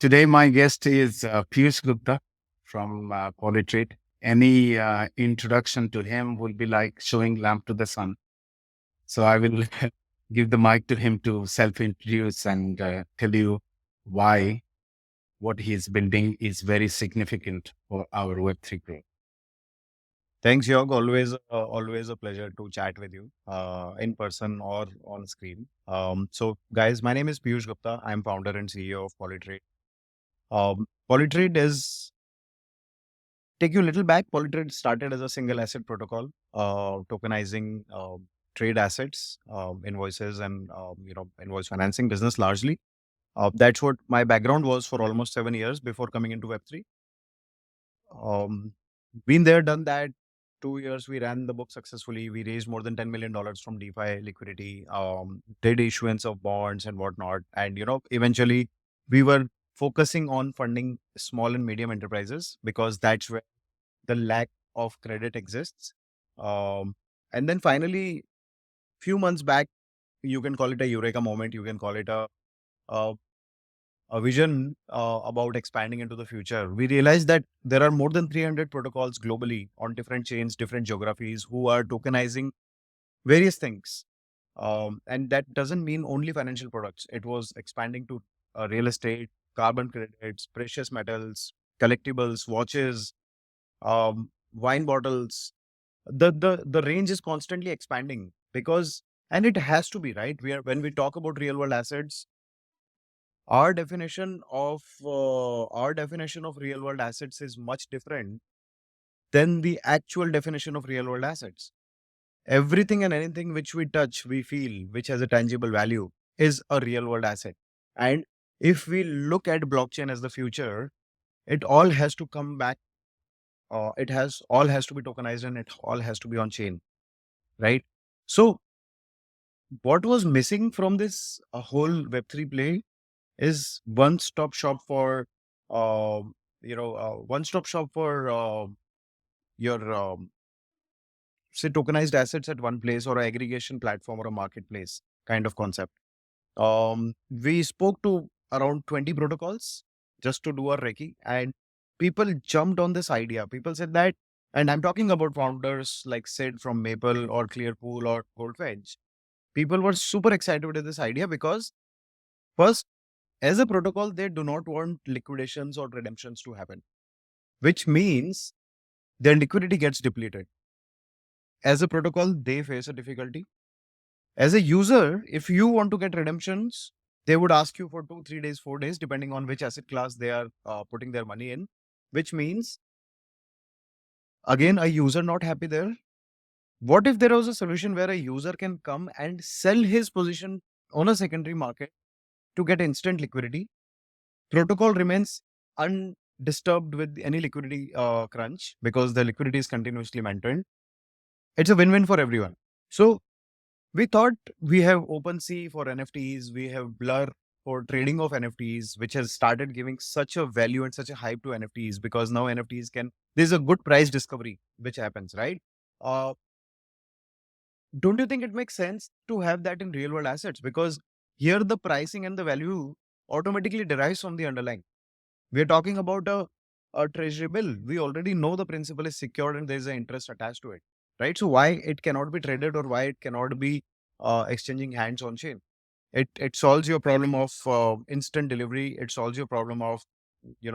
Today, my guest is Piyush Gupta from Polytrade. Any introduction to him would be like showing lamp to the sun. So I will give the mic to him to self-introduce and tell you why what he is building is very significant for our Web3 growth. Thanks, Yog. Always a pleasure to chat with you in person or on screen. Guys, my name is Piyush Gupta. I'm founder and CEO of Polytrade. Polytrade is take you a little back. Polytrade started as a single asset protocol, tokenizing trade assets, invoices, and invoice financing business largely. That's what my background was for almost 7 years before coming into Web3. Um, been there, done that. 2 years, we ran the book successfully. We raised more than $10 million from DeFi liquidity, did issuance of bonds and whatnot. And, eventually we were focusing on funding small and medium enterprises because that's where the lack of credit exists. Um, and then finally, few months back, you can call it a eureka moment. You can call it a vision about expanding into the future, we realized that there are more than 300 protocols globally on different chains, different geographies who are tokenizing various things. And that doesn't mean only financial products. It was expanding to real estate, carbon credits, precious metals, collectibles, watches, wine bottles. The range is constantly expanding because, and it has to be right. When we talk about real world assets, our definition of real world assets is much different than the actual definition of real world assets. Everything and anything which we touch, we feel, which has a tangible value, is a real world asset. And if we look at blockchain as the future, it all has to come back. It has all has to be tokenized and it all has to be on chain, right? So what was missing from this whole Web3 play is one-stop shop for one-stop shop for your say tokenized assets at one place, or an aggregation platform or a marketplace kind of concept. We spoke to around 20 protocols just to do a recce, and people jumped on this idea. People said that, and I'm talking about founders like Sid from Maple or Clearpool or Goldfinch. People were super excited with this idea because first, as a protocol, they do not want liquidations or redemptions to happen, which means their liquidity gets depleted. As a protocol, they face a difficulty. As a user, if you want to get redemptions, they would ask you for 2, 3 days, 4 days, depending on which asset class they are putting their money in, which means, again, a user not happy there. What if there was a solution where a user can come and sell his position on a secondary market to get instant liquidity? Protocol remains undisturbed with any liquidity crunch because the liquidity is continuously maintained. It's a win-win for everyone. So we thought, we have OpenSea for NFTs, we have Blur for trading of NFTs, which has started giving such a value and such a hype to NFTs because now NFTs there's a good price discovery which happens, right? Uh, don't you think it makes sense to have that in real world assets? Because here the pricing and the value automatically derives from the underlying. We're talking about a treasury bill. We already know the principal is secured and there's an interest attached to it, right? So why it cannot be traded or why it cannot be exchanging hands on chain? It solves your problem of instant delivery. It solves your problem of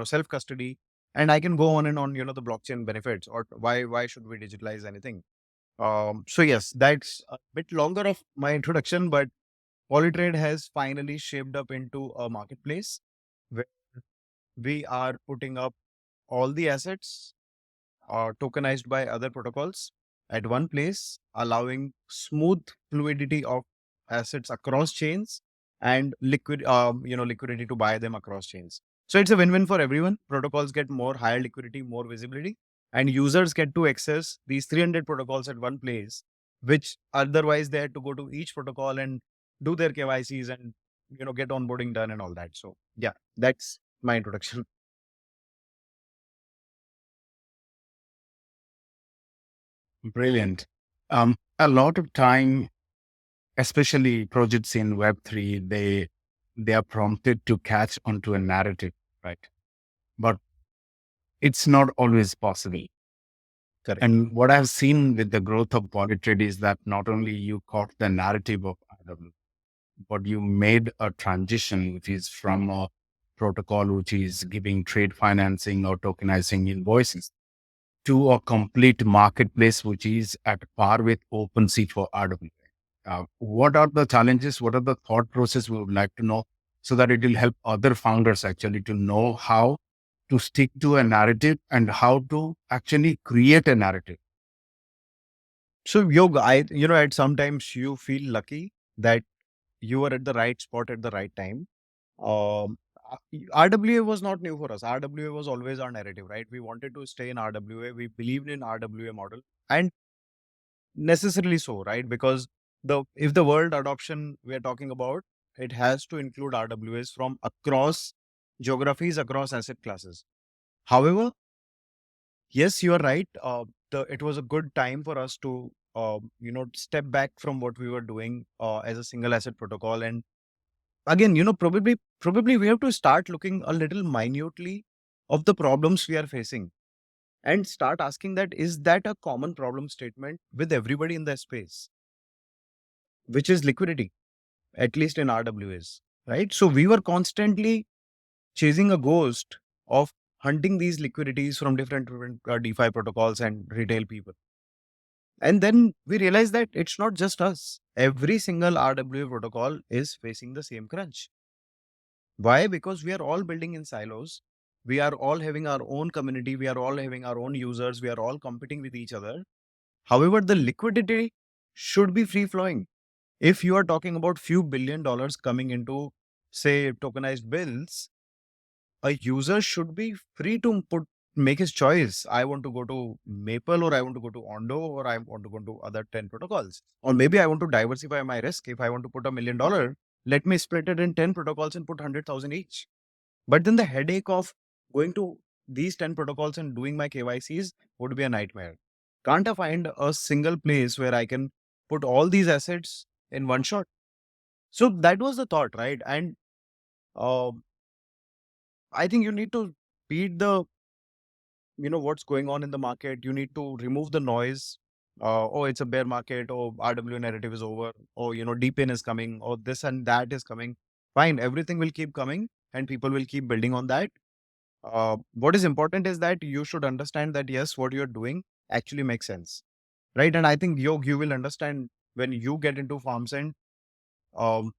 self custody, and I can go on and on. The blockchain benefits, or why should we digitalize anything? So yes, that's a bit longer of my introduction, but Polytrade has finally shaped up into a marketplace where we are putting up all the assets are tokenized by other protocols at one place, allowing smooth fluidity of assets across chains and liquidity to buy them across chains. So it's a win-win for everyone. Protocols get more higher liquidity, more visibility, and users get to access these 300 protocols at one place, which otherwise they had to go to each protocol and do their KYCs and get onboarding done and all that. So yeah, that's my introduction. Brilliant. A lot of time, especially projects in Web3, they are prompted to catch onto a narrative. right? But it's not always possible. Correct. And what I've seen with the growth of Polytrade is that not only you caught the narrative of RW, but you made a transition, which is from a protocol which is giving trade financing or tokenizing invoices to a complete marketplace, which is at par with OpenSea for RWA. What are the challenges? What are the thought process we would like to know so that it will help other founders actually to know how to stick to a narrative and how to actually create a narrative? So Yog, at sometimes you feel lucky that you were at the right spot at the right time. Um, RWA was not new for us. RWA was always our narrative, right? We wanted to stay in RWA. We believed in RWA model, and necessarily so, right? Because if the world adoption we are talking about, it has to include RWAs from across geographies, across asset classes. However, yes, you are right. It was a good time for us to step back from what we were doing as a single asset protocol, and again, probably we have to start looking a little minutely of the problems we are facing and start asking that, is that a common problem statement with everybody in the space, which is liquidity, at least in RWAs, right? So we were constantly chasing a ghost of hunting these liquidities from different DeFi protocols and retail people. And then we realized that it's not just us. Every single RWA protocol is facing the same crunch. Why? Because we are all building in silos. We are all having our own community. We are all having our own users. We are all competing with each other. However, the liquidity should be free flowing. If you are talking about few $billion coming into, say, tokenized bills, a user should be free to make his choice. I want to go to Maple, or I want to go to Ondo, or I want to go to other 10 protocols. Or maybe I want to diversify my risk. If I want to put $1 million, let me split it in 10 protocols and put 100,000 each. But then the headache of going to these 10 protocols and doing my KYCs would be a nightmare. Can't I find a single place where I can put all these assets in one shot? So that was the thought, right? And uh, I think you need to beat what's going on in the market. You need to remove the noise. Oh, it's a bear market. Oh, RW narrative is over. Oh, deep in is coming. Oh, this and that is coming. Fine, everything will keep coming and people will keep building on that. What is important is that you should understand that yes, what you're doing actually makes sense, right? And I think you will understand when you get into Farmsent, um,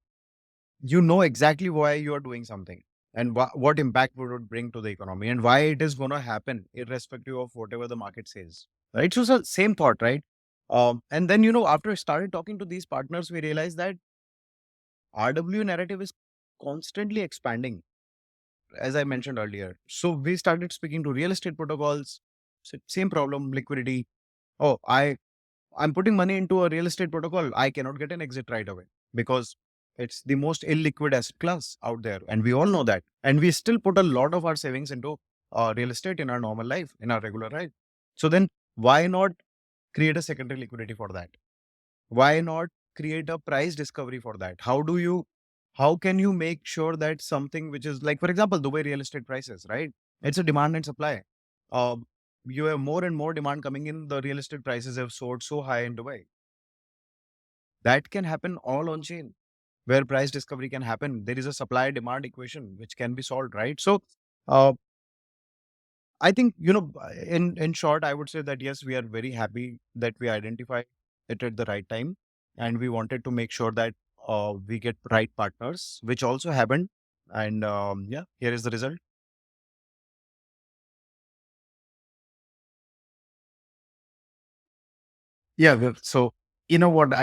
you know exactly why you are doing something and what impact would it bring to the economy and why it is going to happen irrespective of whatever the market says, right? So, same thought, right? And then after I started talking to these partners, we realized that RW narrative is constantly expanding, as I mentioned earlier. So we started speaking to real estate protocols. Same problem, liquidity. Oh, I'm putting money into a real estate protocol. I cannot get an exit right away because it's the most illiquid asset class out there. And we all know that. And we still put a lot of our savings into real estate in our normal life, in our regular life. So then why not create a secondary liquidity for that? Why not create a price discovery for that? How can you make sure that something which is like, for example, Dubai real estate prices, right? It's a demand and supply. Uh, you have more and more demand coming in. The real estate prices have soared so high in Dubai. That can happen all on chain where price discovery can happen. There is a supply demand equation which can be solved, right? So, uh, I think, in short, I would say that yes, we are very happy that we identified it at the right time, and we wanted to make sure that we get right partners, which also happened. And yeah, here is the result. Yeah. So, what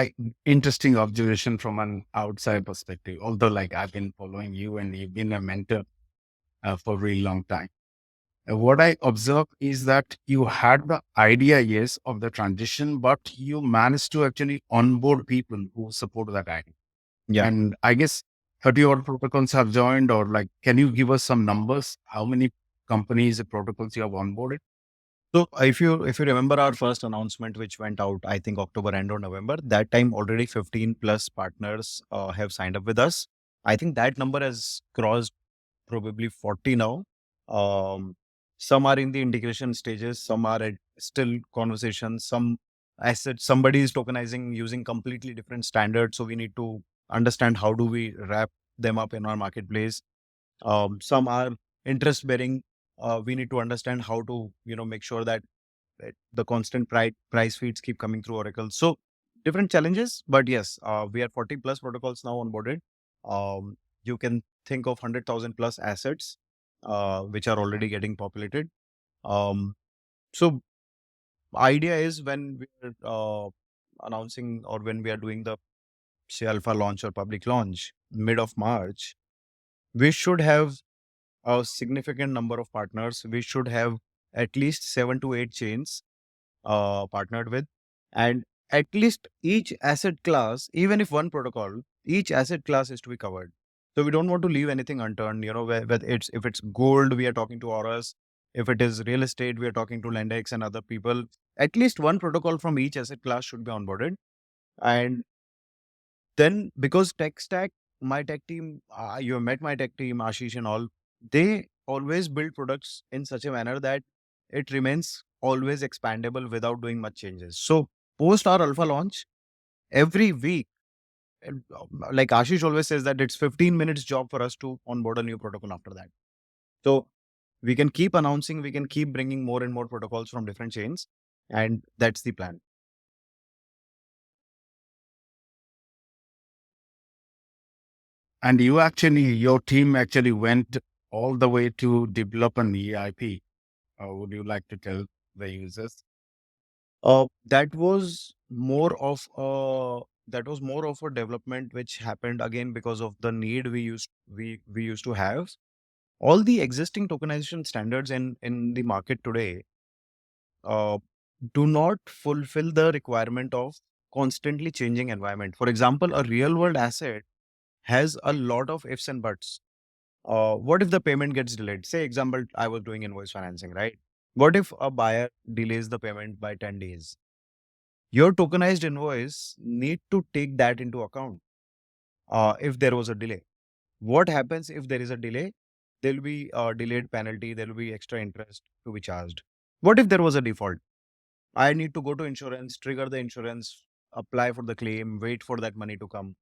interesting observation from an outside perspective, although like I've been following you and you've been a mentor for a really long time. What I observed is that you had the idea, yes, of the transition, but you managed to actually onboard people who support that idea. Yeah. And I guess 30 odd protocols have joined, or like, can you give us some numbers? How many companies, protocols you have onboarded? So if you remember our first announcement, which went out, I think October end or November, that time already 15 plus partners have signed up with us. I think that number has crossed probably 40 now. Um, some are in the integration stages, some are at still conversations, some assets, somebody is tokenizing using completely different standards. So we need to understand how do we wrap them up in our marketplace. Some are interest bearing. We need to understand how to, make sure that the constant price feeds keep coming through Oracle. So different challenges, but yes, we are 40 plus protocols now onboarded. You can think of 100,000 plus assets, which are already getting populated. So idea is when we're announcing or when we are doing the say alpha launch or public launch mid of March, we should have a significant number of partners. We should have at least 7 to 8 chains partnered with, and at least each asset class, even if one protocol, each asset class is to be covered. So we don't want to leave anything unturned. Whether it's if it's gold, we are talking to Auras. If it is real estate, we are talking to Lendex and other people. At least one protocol from each asset class should be onboarded. And then because tech stack, my tech team, you have met my tech team, Ashish and all, they always build products in such a manner that it remains always expandable without doing much changes. So post our alpha launch, every week, like Ashish always says that it's 15 minutes job for us to onboard a new protocol after that. So we can keep announcing, we can keep bringing more and more protocols from different chains. And that's the plan. And your team actually went all the way to develop an EIP. Would you like to tell the users? That was more of a development which happened again because of the need we used to have. All the existing tokenization standards in the market today uh, do not fulfill the requirement of constantly changing environment. For example, a real world asset has a lot of ifs and buts. What if the payment gets delayed? Say, example, I was doing invoice financing, right? What if a buyer delays the payment by 10 days? Your tokenized invoice need to take that into account. If there was a delay, what happens if there is a delay? There will be a delayed penalty. There will be extra interest to be charged. What if there was a default? I need to go to insurance, trigger the insurance, apply for the claim, wait for that money to come.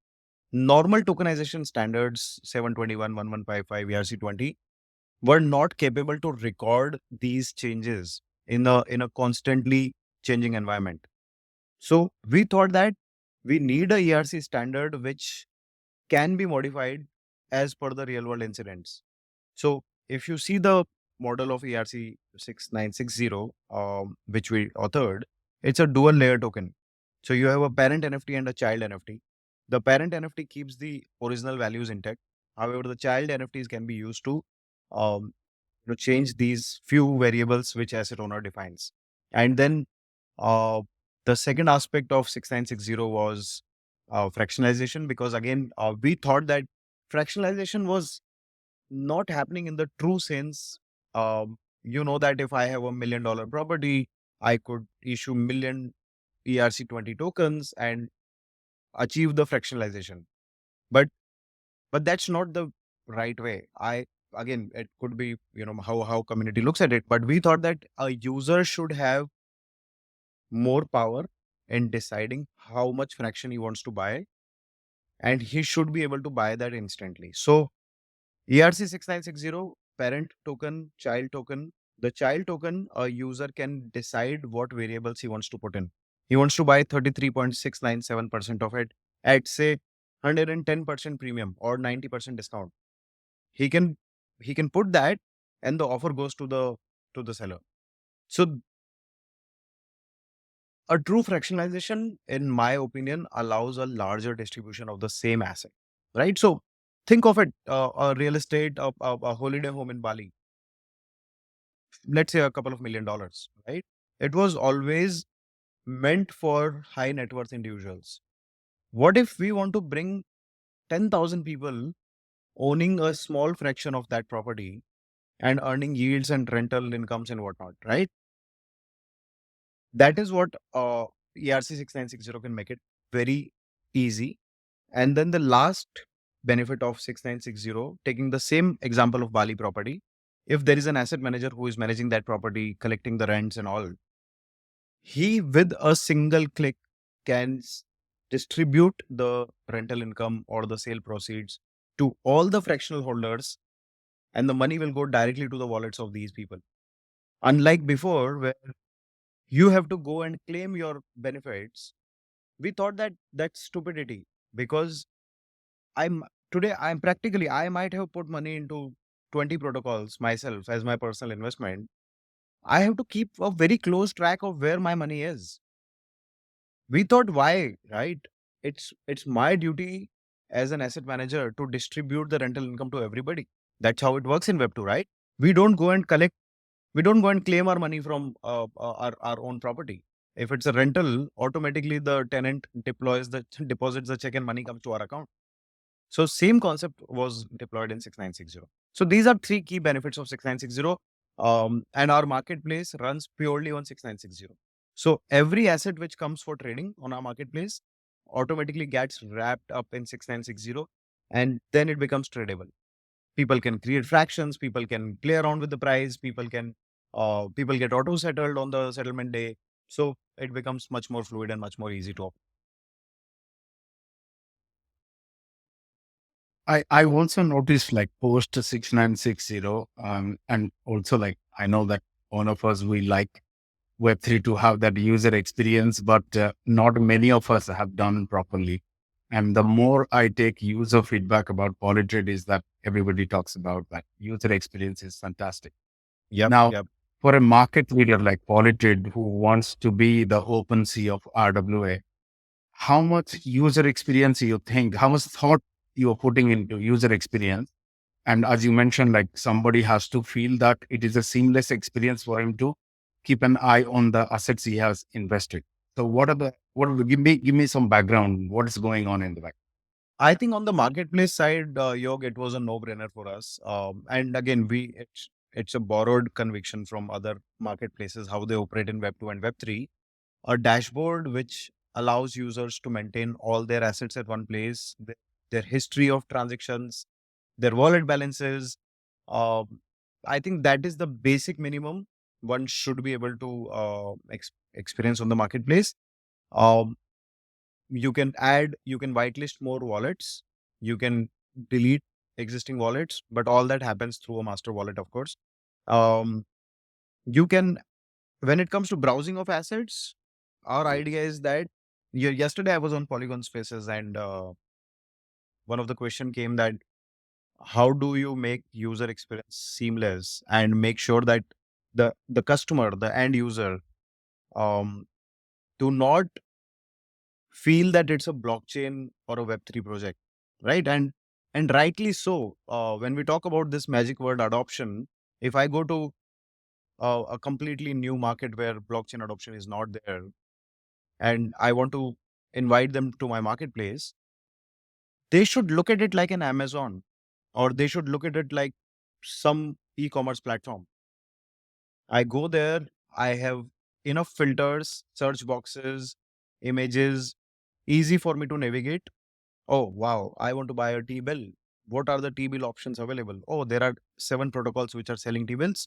Normal tokenization standards 721, 1155, ERC20 were not capable to record these changes in a constantly changing environment. So we thought that we need a ERC standard which can be modified as per the real world incidents. So if you see the model of ERC 6960, which we authored, it's a dual layer token. So you have a parent NFT and a child NFT. The parent NFT keeps the original values intact. However, the child NFTs can be used to um, change these few variables which asset owner defines. And then uh, the second aspect of 6960 was fractionalization, because again, we thought that fractionalization was not happening in the true sense. That if I have $1 million property, I could issue million ERC20 tokens and achieve the fractionalization. But that's not the right way. Again, it could be how community looks at it, but we thought that a user should have more power in deciding how much fraction he wants to buy, and he should be able to buy that instantly. So ERC 6960, parent token, child token. The child token, a user can decide what variables he wants to put in. He wants to buy 33.697% of it at say 110% premium or 90% discount. He can put that, and the offer goes to the seller. So a true fractionalization, in my opinion, allows a larger distribution of the same asset, right? So think of it, a real estate, a holiday home in Bali, let's say a couple of $1 million, right? It was always meant for high net worth individuals. What if we want to bring 10,000 people owning a small fraction of that property and earning yields and rental incomes and whatnot, right? That is what ERC 6960 can make it very easy. And then the last benefit of 6960, taking the same example of Bali property, if there is an asset manager who is managing that property, collecting the rents and all, he with a single click can distribute the rental income or the sale proceeds to all the fractional holders, and the money will go directly to the wallets of these people. Unlike before, where you have to go and claim your benefits, we thought that that's stupidity, because I'm today I'm practically I might have put money into 20 protocols myself as my personal investment. I have to keep a very close track of where my money is. We thought, why, right? It's my duty as an asset manager to distribute the rental income to everybody. That's how it works in Web2, right? We don't go and collect, we don't go and claim our money from our own property. If it's a rental, automatically the tenant deploys the deposits the check and money comes to our account. So same concept was deployed in 6960. So these are three key benefits of 6960. And our marketplace runs purely on 6960. So every asset which comes for trading on our marketplace automatically gets wrapped up in 6960, and then it becomes tradable. People can create fractions, people can play around with the price, people get auto settled on the settlement day. So it becomes much more fluid and much more easy to operate. I also noticed like post 6960, and also like I know that one of us, we like Web3 to have that user experience, but not many of us have done properly. And the more I take user feedback about Polytrade is that everybody talks about that user experience is fantastic. Yep, Now, yep. for a market leader like Polytrade who wants to be the open sea of RWA, how much user experience you think, how much thought you are putting into user experience? And as you mentioned, like somebody has to feel that it is a seamless experience for him to keep an eye on the assets he has invested. So give me some background, what is going on in the back? I think on the marketplace side, Yog, it was a no-brainer for us. And again, it's a borrowed conviction from other marketplaces, how they operate in Web 2 and Web 3. A dashboard which allows users to maintain all their assets at one place, their history of transactions, their wallet balances. Um, I think that is the basic minimum one should be able to experience on the marketplace. Um, you can whitelist more wallets, you can delete existing wallets, but all that happens through a master wallet, of course. Um, you can, when it comes to browsing of assets, our idea is that yesterday I was on Polygon Spaces, and one of the question came that how do you make user experience seamless and make sure that the customer, the end user, um, do not feel that it's a blockchain or a Web3 project, right? And rightly so. When we talk about this magic word adoption, if I go to a completely new market where blockchain adoption is not there, and I want to invite them to my marketplace, they should look at it like an Amazon, or they should look at it like some e-commerce platform. I go there, I have enough filters, search boxes, images, easy for me to navigate. Oh, wow. I want to buy a T-bill. What are the T-bill options available? Oh, there are 7 protocols which are selling T-bills.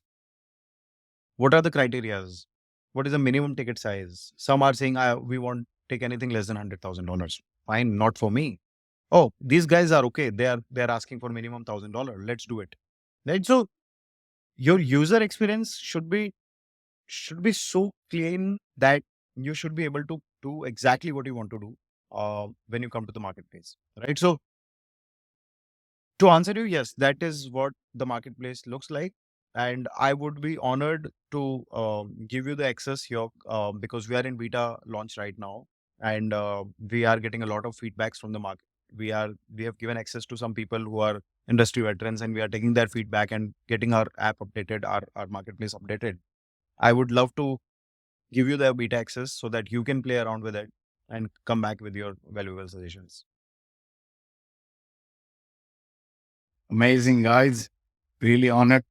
What are the criterias? What is the minimum ticket size? Some are saying we won't take anything less than $100,000. Fine, not for me. Oh, these guys are okay. They are asking for minimum $1,000. Let's do it. Right. So your user experience should be so clean that you should be able to do exactly what you want to do when you come to the marketplace. Right. So to answer you, yes, that is what the marketplace looks like. And I would be honored to give you the access here because we are in beta launch right now, and we are getting a lot of feedbacks from the market. We have given access to some people who are industry veterans, and we are taking their feedback and getting our app updated, our marketplace updated. I would love to give you the beta access so that you can play around with it and come back with your valuable suggestions. Amazing guys, really honored.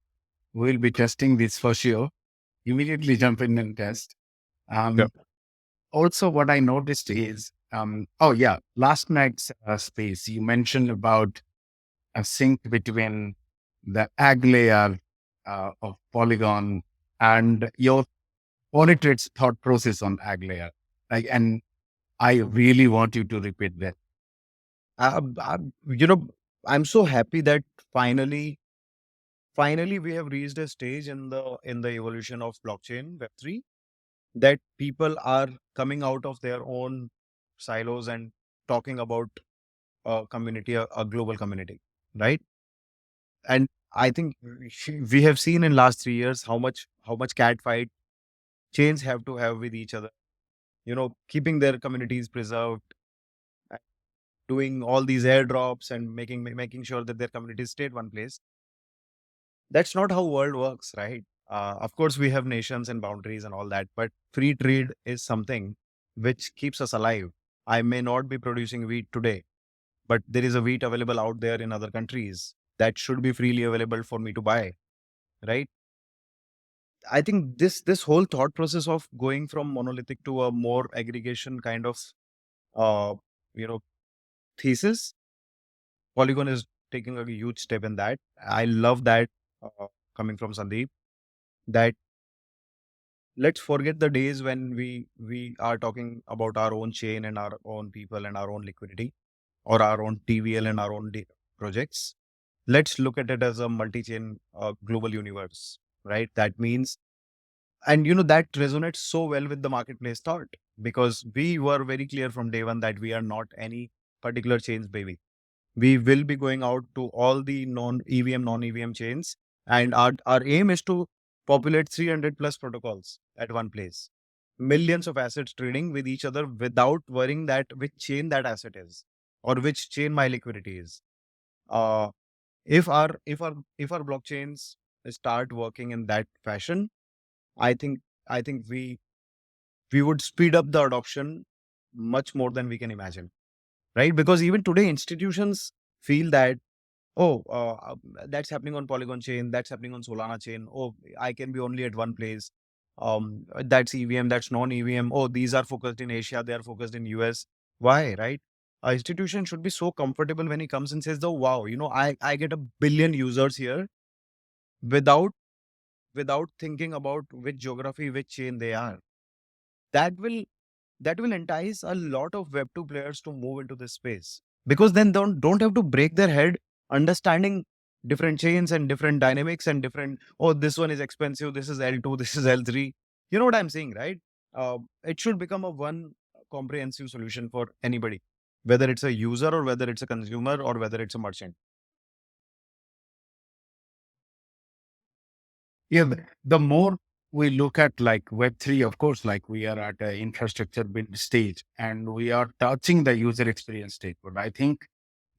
We'll be testing this for sure. Immediately jump in and test. Yeah. Um, Also, what I noticed is, oh yeah, last night's space, you mentioned about a sync between the ag layer of Polygon and your Polytrade's thought process on ag layer. Like, and I really want you to repeat that. Uh, uh, you know, I'm so happy that finally, finally we have reached a stage in the evolution of blockchain Web3 that people are coming out of their own silos and talking about a community, a global community, right? And I think we have seen in last 3 years how much cat fight chains have to have with each other. You know, keeping their communities preserved, uh, doing all these airdrops and making sure that their communities stay at one place. That's not how world works, right? Of course, we have nations and boundaries and all that, but free trade is something which keeps us alive. I may not be producing wheat today, but there is a wheat available out there in other countries that should be freely available for me to buy, right? I think this whole thought process of going from monolithic to a more aggregation kind of uh, you know thesis, Polygon is taking a huge step in that. I love that coming from Sandeep. That let's forget the days when we are talking about our own chain and our own people and our own liquidity or our own TVL and our own projects. Let's look at it as a multi-chain global universe, right? That means, and that resonates so well with the marketplace thought because we were very clear from day one that we are not any particular chains baby. We will be going out to all the non-EVM, non-EVM chains, and our aim is to populate 300 plus protocols at one place. Millions of assets trading with each other without worrying that which chain that asset is or which chain my liquidity is. Uh, if our blockchains start working in that fashion, I think I think we would speed up the adoption much more than we can imagine, right? Because even today, institutions feel that, oh, that's happening on Polygon chain, that's happening on Solana chain. Oh, I can be only at one place. That's EVM, that's non-EVM. Oh, these are focused in Asia, they are focused in US. Why, right? A institution should be so comfortable when he comes and says, "Oh, wow, I get a billion users here without thinking about which geography, which chain they are." That will entice a lot of Web2 players to move into this space because then don't have to break their head understanding different chains and different dynamics and different, oh, this one is expensive, this is L2, this is L3. You know what I'm saying, right? It should become a one comprehensive solution for anybody, whether it's a user or whether it's a consumer or whether it's a merchant. Yeah, the more we look at like Web3, of course, like we are at an infrastructure build stage and we are touching the user experience stage. But I think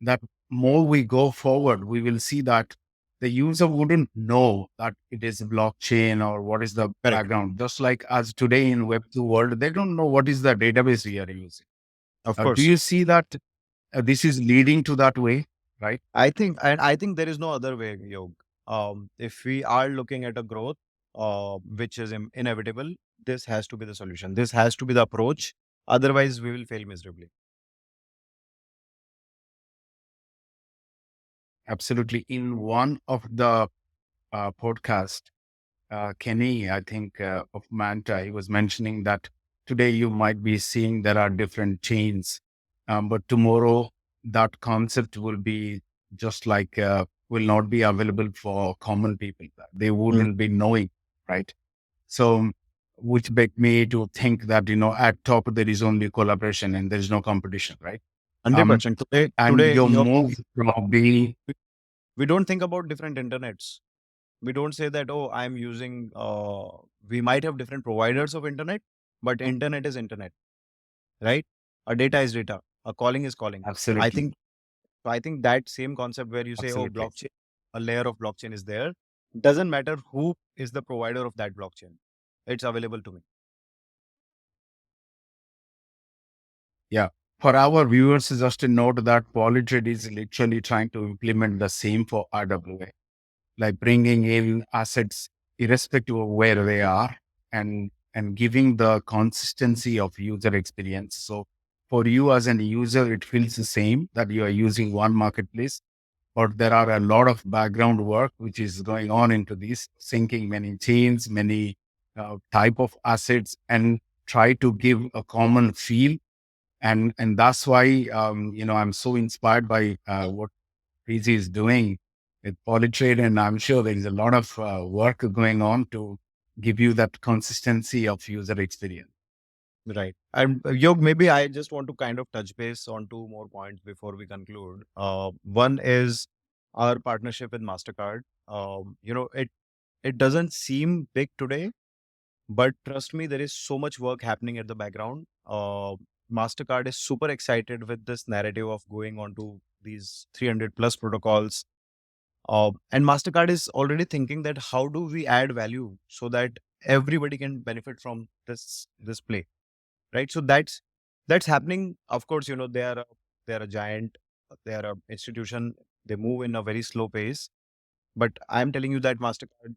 that more we go forward, we will see that the user wouldn't know that it is blockchain or what is the Correct. background. Just like as today in Web2 world, they don't know what is the database we are using. Of Do course. you see that this is leading to that way, right? I think there is no other way, Yog. If we are looking at a growth, which is inevitable, this has to be the solution. This has to be the approach. Otherwise, we will fail miserably. Absolutely. In one of the podcast, Kenny, I think, of Manta, he was mentioning that today you might be seeing there are different chains, but tomorrow that concept will be just like, will not be available for common people. They Mm. wouldn't be knowing, right? So, which make me to think that, at top there is only collaboration and there is no competition, right? Um, 100%. and Today, your move from being we don't think about different internets. We don't say that, oh, I'm using, we might have different providers of internet, but internet is internet, right? A data is data. A calling is calling. I absolutely, think So I think that same concept where you say, oh, absolutely. blockchain, a layer of blockchain is there, doesn't matter who is the provider of that blockchain. It's available to me. Yeah. For our viewers, just to note that Polytrade is literally trying to implement the same for RWA, like bringing in assets irrespective of where they are and giving the consistency of user experience. So for you as an user, it feels the same that you are using one marketplace. or there are a lot of background work which is going on into this, syncing many chains, many type of assets, and try to give a common feel. And that's why I'm so inspired by what PG is doing with Polytrade, and I'm sure there is a lot of work going on to give you that consistency of user experience. Right. And Yog, maybe I just want to kind of touch base on two more points before we conclude. One is our partnership with Mastercard. It doesn't seem big today, but trust me, there is so much work happening at the background. Mastercard is super excited with this narrative of going on to these 300 plus protocols. And Mastercard is already thinking that how do we add value so that everybody can benefit from this play, right? So that's happening. Of course, they are a giant, they are a institution. They move in a very slow pace, but I'm telling you that Mastercard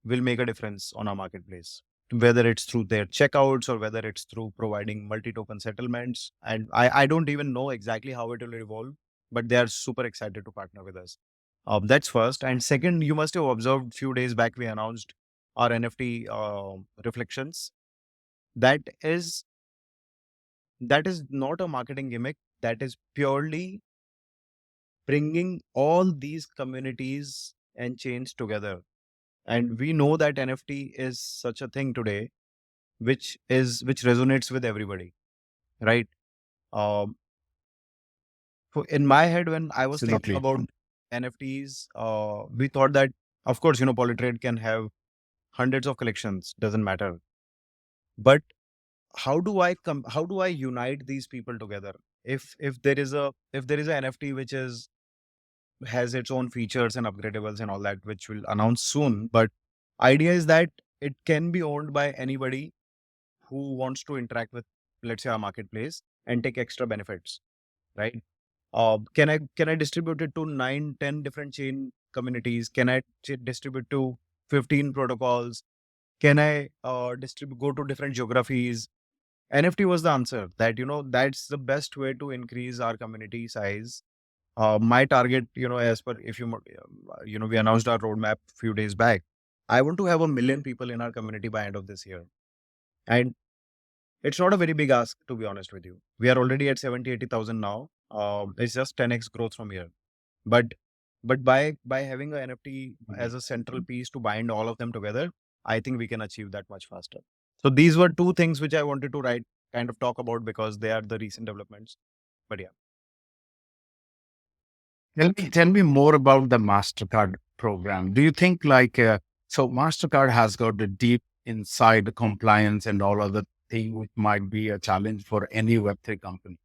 will make a difference on our marketplace, whether it's through their checkouts or whether it's through providing multi-token settlements. And I don't even know exactly how it will evolve, but they are super excited to partner with us. That's first. And second, you must have observed few days back we announced our NFT reflections. That is that is not a marketing gimmick. That is purely bringing all these communities and chains together. And we know that NFT is such a thing today, which resonates with everybody, right? Um, in my head, when I was thinking Absolutely. about NFTs, we thought that, of course, Polytrade can have hundreds of collections, doesn't matter. But how do I unite these people together? If there is a NFT which has its own features and upgradables and all that, which we'll announce soon. But idea is that it can be owned by anybody who wants to interact with, let's say, our marketplace and take extra benefits, right? Can I distribute it to 9, 10 different chain communities? Can I distribute to 15 protocols? Can I distribute go to different geographies? NFT was the answer. That's the best way to increase our community size. My target, as per if we announced our roadmap a few days back. I want to have 1 million people in our community by end of this year, and it's not a very big ask, to be honest with you. We are already at 70, 80,000 now. It's just 10x growth from here. But by having a NFT as a central piece to bind all of them together, I think we can achieve that much faster. So these were two things which I wanted to kind of talk about because they are the recent developments. But yeah. Tell me more about the MasterCard program. Do you think so MasterCard has got the deep inside compliance and all other thing, which might be a challenge for any Web3 company?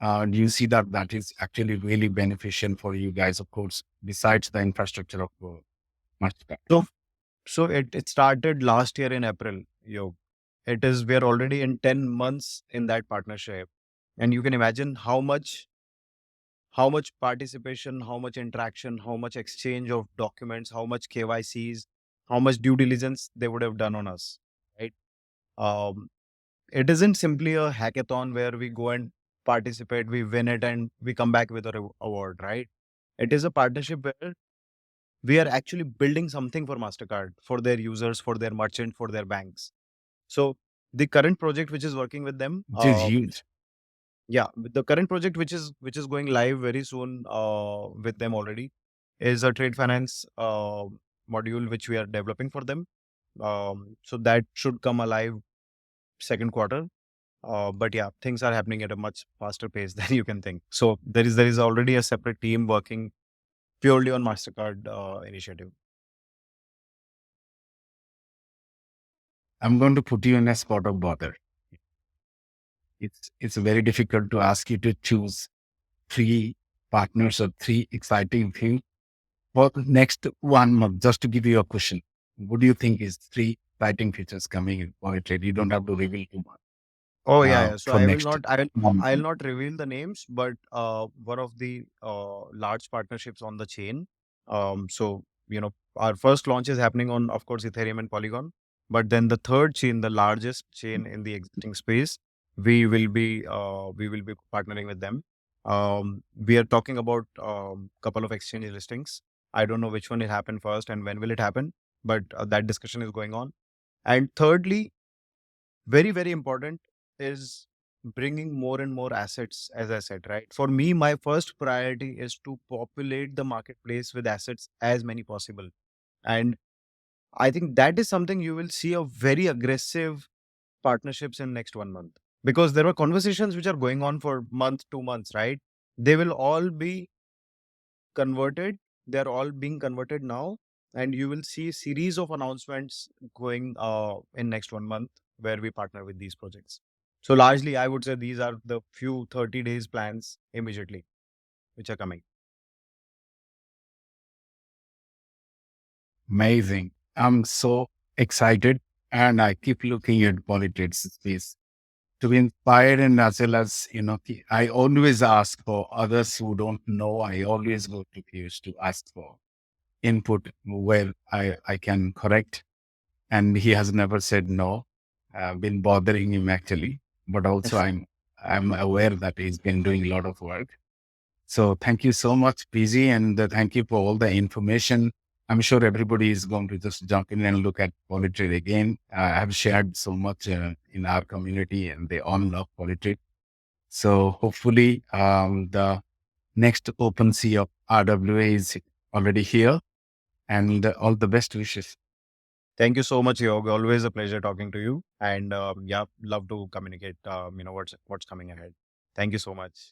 Do you see that that is actually really beneficial for you guys, of course, besides the infrastructure of MasterCard? So it started last year in April. We're already in 10 months in that partnership. And you can imagine how much participation, how much interaction, how much exchange of documents, how much KYCs, how much due diligence they would have done on us, right? Um, it isn't simply a hackathon where we go and participate, we win it, and we come back with a award, right? It is a partnership where we are actually building something for Mastercard, for their users, for their merchant, for their banks. So the current project which is working with them, It is huge. yeah, the current project which is going live very soon with them already is a trade finance module which we are developing for them. So that should come alive second quarter. But yeah, things are happening at a much faster pace than you can think. So there is already a separate team working purely on Mastercard initiative. I'm going to put you in a spot of bother. It's very difficult to ask you to choose three partners or three exciting things for the next 1 month. Just to give you a question, what do you think is three exciting features coming in Polytrade? You don't have to reveal too much Oh yeah, yeah. So for I will next not I will 1 month. I'll not reveal the names, but one of the large partnerships on the chain. So our first launch is happening on, of course, Ethereum and Polygon, but then the third chain, the largest chain in the existing space, we will be partnering with them. We are talking about couple of exchange listings. I don't know which one will happen first and when will it happen, but that discussion is going on. And thirdly, very, very important is bringing more and more assets, as I said, right? For me, my first priority is to populate the marketplace with assets as many possible. And I think that is something you will see a very aggressive partnerships in next 1 month, because there were conversations which are going on for month, 2 months, right? They will all be converted. They're all being converted now, and you will see series of announcements going in next 1 month where we partner with these projects. So largely, I would say these are the few 30 days plans immediately which are coming. Amazing. I'm so excited, and I keep looking at Polytrade space to be inspired, and as well as, I always ask for others who don't know. I always go to Piyush to ask for input where I can correct. And he has never said no. I've been bothering him actually, but also I'm aware that he's been doing a lot of work. So thank you so much, PG, and thank you for all the information. I'm sure everybody is going to just jump in and look at Polytrade again. I've shared so much in our community, and they all love Polytrade. So hopefully, the next OpenSea of RWA is already here, and all the best wishes. Thank you so much, Yog. Always a pleasure talking to you, and yeah, love to communicate. What's coming ahead. Thank you so much.